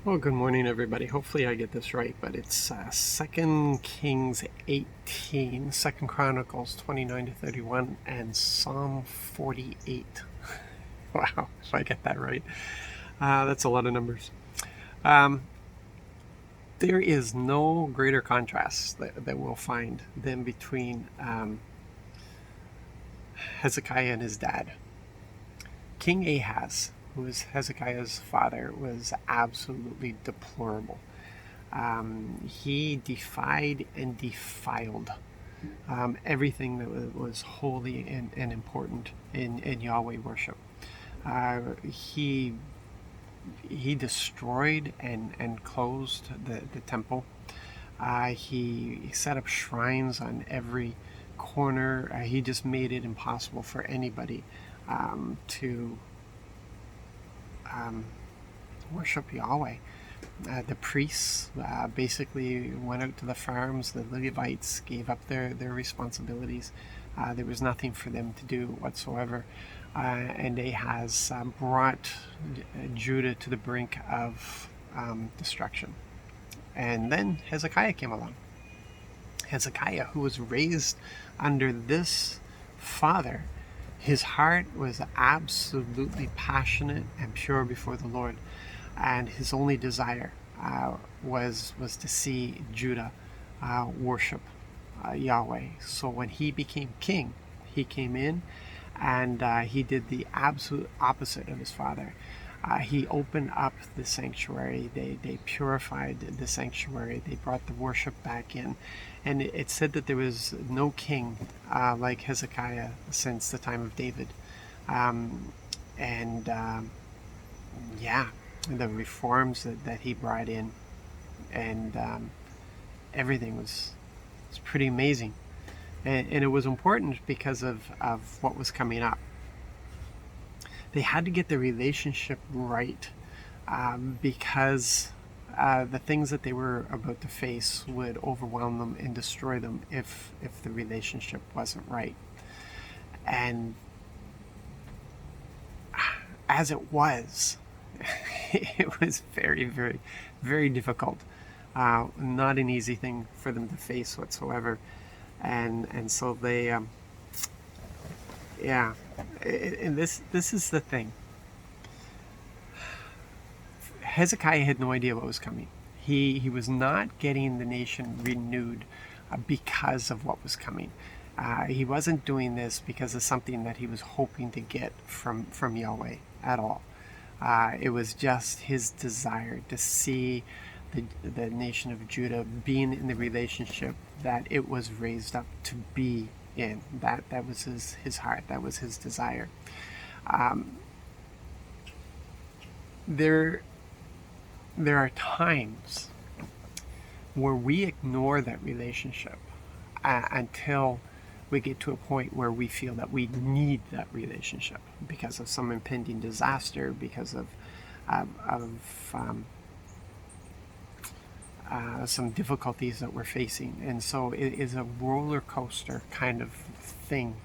Well, good morning, everybody. Hopefully I get this right, but it's 2 Kings 18, 2 Chronicles 29 to 31, and Psalm 48. Wow, if I get that right. That's a lot of numbers. Um, there is no greater contrast that we'll find than between Hezekiah and his dad. King Ahaz, who was Hezekiah's father, was absolutely deplorable. He defied and defiled everything that was holy and important in Yahweh worship. He destroyed and closed the temple. He set up shrines on every corner. He just made it impossible for anybody to worship Yahweh. The priests basically went out to the farms. The Levites gave up their responsibilities. There was nothing for them to do whatsoever. And Ahaz brought Judah to the brink of destruction. And then Hezekiah came along. Hezekiah, who was raised under this father, his heart was absolutely passionate and pure before the Lord. And his only desire was to see Judah worship Yahweh. So when he became king, he came in and he did the absolute opposite of his father. He opened up the sanctuary. They purified the sanctuary. They brought the worship back in. And it said that there was no king like Hezekiah since the time of David. The reforms that he brought in, and everything was pretty amazing. And it was important because of what was coming up. They had to get the relationship right because the things that they were about to face would overwhelm them and destroy them if the relationship wasn't right. And as it was, it was very, very, very difficult. Not an easy thing for them to face whatsoever. And so they, and this is the thing. Hezekiah had no idea what was coming. He was not getting the nation renewed because of what was coming. He wasn't doing this because of something that he was hoping to get from Yahweh at all. It was just his desire to see the nation of Judah being in the relationship that it was raised up to be in. That was his heart. That was his desire. There are times where we ignore that relationship until we get to a point where we feel that we need that relationship because of some impending disaster, because of some difficulties that we're facing. And so it is a roller coaster kind of thing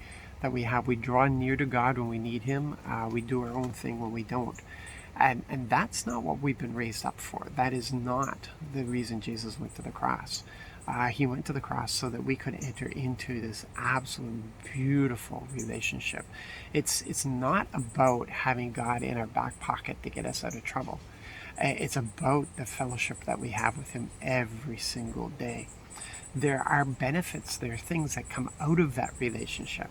that we have. We draw near to God when we need Him. We do our own thing when we don't. And that's not what we've been raised up for. That is not the reason Jesus went to the cross. He went to the cross so that we could enter into this absolute beautiful relationship. It's not about having God in our back pocket to get us out of trouble. It's about the fellowship that we have with Him every single day. There are benefits, there are things that come out of that relationship.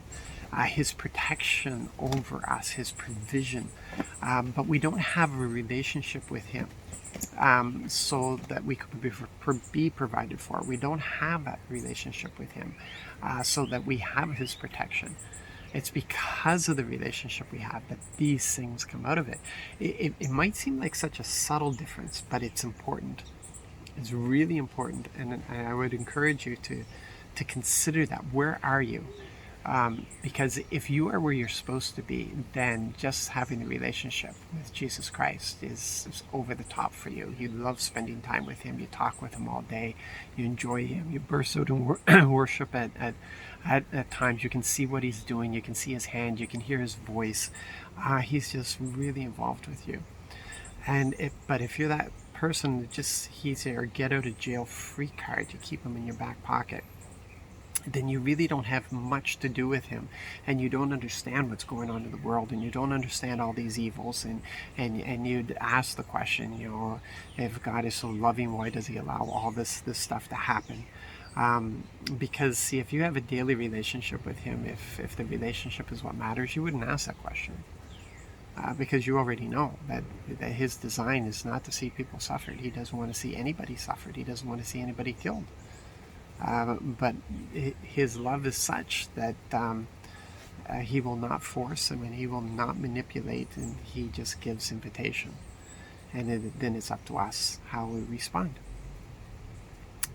His protection over us, His provision. But we don't have a relationship with Him so that we could be provided for. We don't have that relationship with Him so that we have His protection. It's because of the relationship we have that these things come out of it. It might seem like such a subtle difference, but it's important. It's really important, and I would encourage you to consider that. Where are you? Because if you are where you're supposed to be, then just having a relationship with Jesus Christ is over the top for you. You love spending time with Him. You talk with Him all day. You enjoy Him. You burst out in worship at times. You can see what He's doing. You can see His hand. You can hear His voice. He's just really involved with you. But if you're that person that he's a get out of jail free card. You keep him in your back pocket, then you really don't have much to do with him, and you don't understand what's going on in the world, and you don't understand all these evils, and you'd ask the question, if God is so loving, why does he allow all this stuff to happen? Because see, if you have a daily relationship with him, if the relationship is what matters, you wouldn't ask that question. Because you already know that his design is not to see people suffered. He doesn't want to see anybody suffered. He doesn't want to see anybody killed. But his love is such that he will not force them, and he will not manipulate, and he just gives invitation. And then it's up to us how we respond.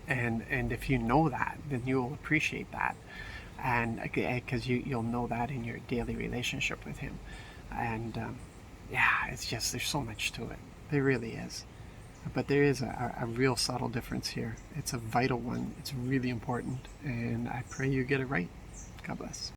And if you know that, then you'll appreciate that, and because you'll know that in your daily relationship with him. And it's just, there's so much to it. There really is. But there is a real subtle difference here. It's a vital one. It's really important, and I pray you get it right. God bless.